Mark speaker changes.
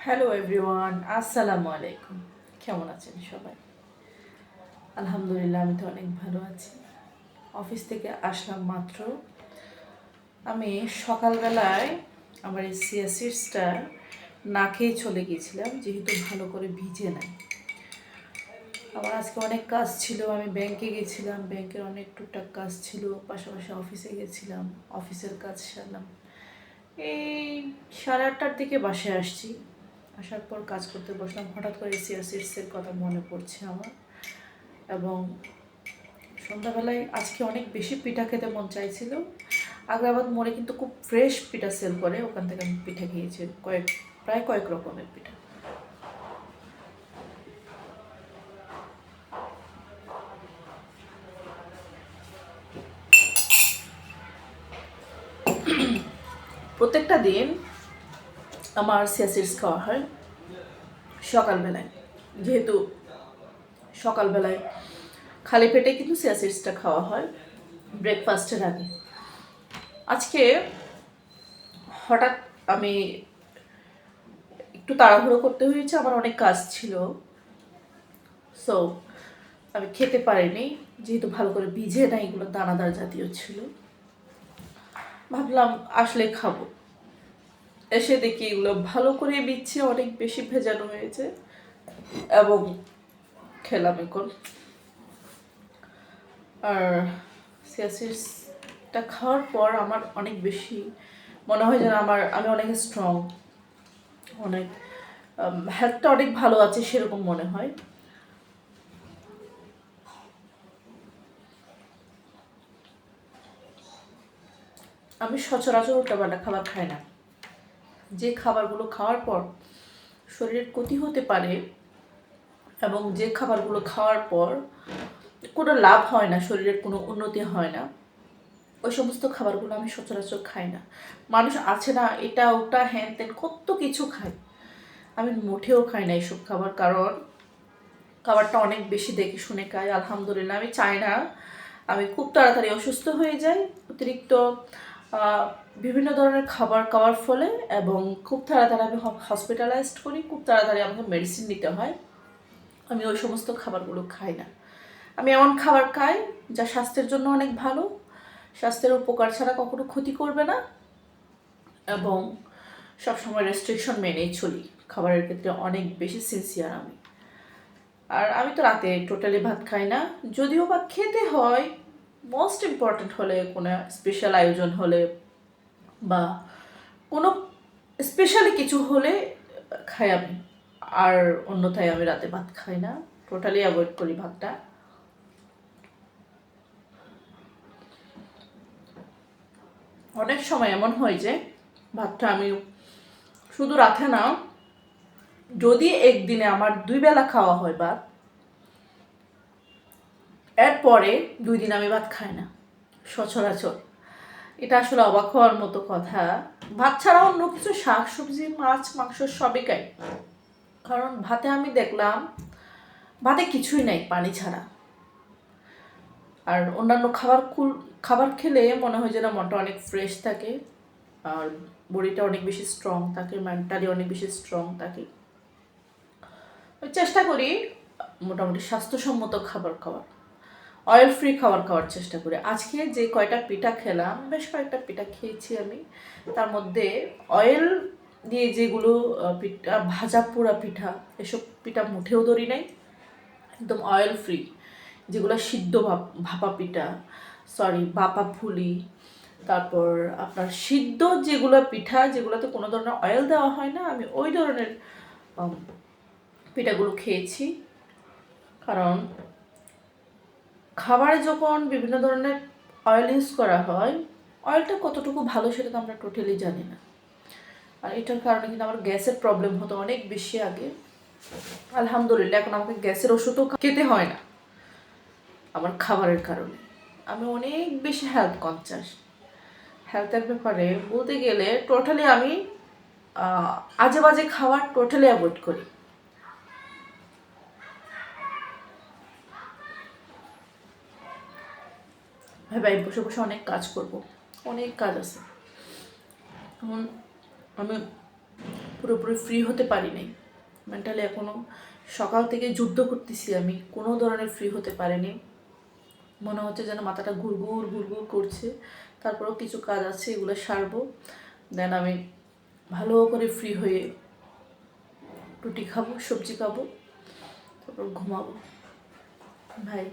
Speaker 1: Hello everyone, আসসালামু আলাইকুম। কেমন আছেন সবাই? আলহামদুলিল্লাহ, আমি তো অনেক ভালো আছি। অফিস থেকে আসলাম মাত্র। আমি সকালবেলায় আমার এই চিয়া সিডসটা না খেয়ে চলে গিয়েছিলাম, যেহেতু ভালো করে ভিজে নাই। আমার আজকে অনেক কাজ ছিল, আমি ব্যাংকে গেছিলাম, ব্যাংকের অনেক টুকটাক কাজ ছিল, পাশাপাশি অফিসে গেছিলাম, অফিসের কাজ সারলাম। এই 8:30টার দিকে বাসায় আসছি। আসার পর কাজ করতে বসলাম, হঠাৎ করে চিয়া সিডসের কথা মনে পড়ছে আমার। এবং সন্ধ্যাবেলায় আজকে অনেক বেশি পিঠা খেতে মন চাইছিল। আগ্রাবাদ মোড়ে কিন্তু খুব ফ্রেশ পিঠা সেল করে, ওখান থেকে আমি পিঠা খেয়েছি, প্রায় কয়েক রকমের পিঠা। প্রত্যেকটা দিন আমার চিয়া সিডস খাওয়া হয় সকালবেলায়, যেহেতু সকালবেলায় খালি পেটে কিন্তু চিয়া সিডসটা খাওয়া হয় ব্রেকফাস্টের আগে। আজকে হঠাৎ আমি একটু তাড়াহুড়ো করতে হয়েছে, আমার অনেক কাজ ছিল, সো আমি খেতে পারিনি, যেহেতু ভালো করে ভিজে না, এগুলো দানাদার জাতীয় ছিল। ভাবলাম আসলে খাবো, এসে দেখি এগুলো ভালো করে বিচ্ছে অনেক বেশি ভেজানো হয়েছে এবং খেলাম এখন। আর সিয়াসিডসটা খাওয়ার পর আমার অনেক বেশি মনে হয় যেন আমি অনেক স্ট্রং, অনেক হেলথটা অনেক ভালো আছে সেরকম মনে হয়। আমি সচরাচর উল্টাপাল্টা খাবার খাই না। যে খাবারগুলো খাওয়ার পর শরীরের ক্ষতি হতে পারে এবং যে খাবারগুলো খাওয়ার পর কোনো লাভ হয় না, শরীরের কোনো উন্নতি হয় না, ওই সমস্ত খাবারগুলো আমি সচরাচর খাই না। মানুষ আছে না, এটা ওটা হ্যান ত্যান কত কিছু খায়, আমি মোটেও খাই না এইসব খাবার। কারণ খাবারটা অনেক বেশি দেখে শুনে খাই। আলহামদুলিল্লাহ, আমি চাই না আমি খুব তাড়াতাড়ি অসুস্থ হয়ে যাই অতিরিক্ত বিভিন্ন ধরনের খাবার খাওয়ার ফলে, এবং খুব তাড়াতাড়ি আমি হসপিটালাইজড করি, খুব তাড়াতাড়ি আমাকে মেডিসিন নিতে হয়। আমি ওই সমস্ত খাবারগুলো খাই না। আমি এমন খাবার খাই যা স্বাস্থ্যের জন্য অনেক ভালো, স্বাস্থ্যের উপকার ছাড়া কখনো ক্ষতি করবে না, এবং সবসময় রেস্ট্রিকশন মেনেই চলি। খাবারের ক্ষেত্রে অনেক বেশি সিনসিয়ার আমি। আর আমি তো রাতে টোটালি ভাত খাই না, যদিও বা খেতে হয় মোস্ট ইম্পর্ট্যান্ট হলে, কোনো স্পেশাল আয়োজন হলে বা কোনো স্পেশালি কিছু হলে খাই আমি। আর অন্যথায় আমি রাতে ভাত খাই না, টোটালি অ্যাভয়েড করি ভাতটা। অনেক সময় এমন হয় যে ভাতটা আমি শুধু রাতে না, যদি একদিনে আমার 2 বেলা খাওয়া হয় ভাত, এরপরে 2 দিন আমি ভাত খাই না সচরাচর। এটা আসলে অবাক হওয়ার মতো কথা। ভাত ছাড়া অন্য কিছু শাক সবজি মাছ মাংস সবই খাই, কারণ ভাতে আমি দেখলাম ভাতে কিছুই নাই পানি ছাড়া। আর অন্যান্য খাবার খেলে মনে হয় যেন মনটা অনেক ফ্রেশ থাকে, আর বডিটা অনেক বেশি স্ট্রং থাকে, মেন্টালি অনেক বেশি স্ট্রং থাকে। চেষ্টা করি মোটামুটি স্বাস্থ্যসম্মত খাবার খাওয়ার, অয়েল ফ্রি খাবার খাওয়ার চেষ্টা করি। আজকে যে কয়টা পিঠা খেলাম, বেশ কয়েকটা পিঠা খেয়েছি আমি, তার মধ্যে অয়েল দিয়ে যেগুলো পিঠা, ভাজা পোড়া পিঠা, এসব পিঠা মুঠেও ধরি নাই। একদম অয়েল ফ্রি, যেগুলো সিদ্ধ ভাপা পিঠা, ভাপা পুলি, তারপর আপনার সিদ্ধ যেগুলো পিঠা, যেগুলোতে কোনো ধরনের অয়েল দেওয়া হয় না, আমি ওই ধরনের পিঠাগুলো খেয়েছি। কারণ খাবারে যখন বিভিন্ন ধরনের অয়েল ইউজ করা হয়, অয়েলটা কতটুকু ভালো সেটা তো আমরা টোটালি জানি না। আর এটার কারণে কিন্তু আমার গ্যাসের প্রবলেম হতো অনেক বেশি আগে। আলহামদুলিল্লাহ, এখন আমাকে গ্যাসের ওষুধও খেতে হয় না আমার খাবারের কারণে। আমি অনেক বেশি হেলথ কনসিয়াস। হেলথের ব্যাপারে বলতে গেলে টোটালি আমি আজে বাজে খাবার টোটালি অ্যাভয়েড করি। ভাই বসে বসে অনেক কাজ করব, অনেক কাজ আছে। এখন আমি পুরোপুরি ফ্রি হতে পারি নাই। মেন্টালি এখনও সকাল থেকে যুদ্ধ করতেছি, আমি কোনো ধরনের ফ্রি হতে পারিনি। মনে হচ্ছে যেন মাথাটা ঘুরঘুর ঘুরঘুর করছে। তারপরেও কিছু কাজ আছে, এগুলো সারবো, দেন আমি ভালো করে ফ্রি হয়ে রুটি খাবো, সবজি খাবো, তারপর ঘুমাবো। ভাই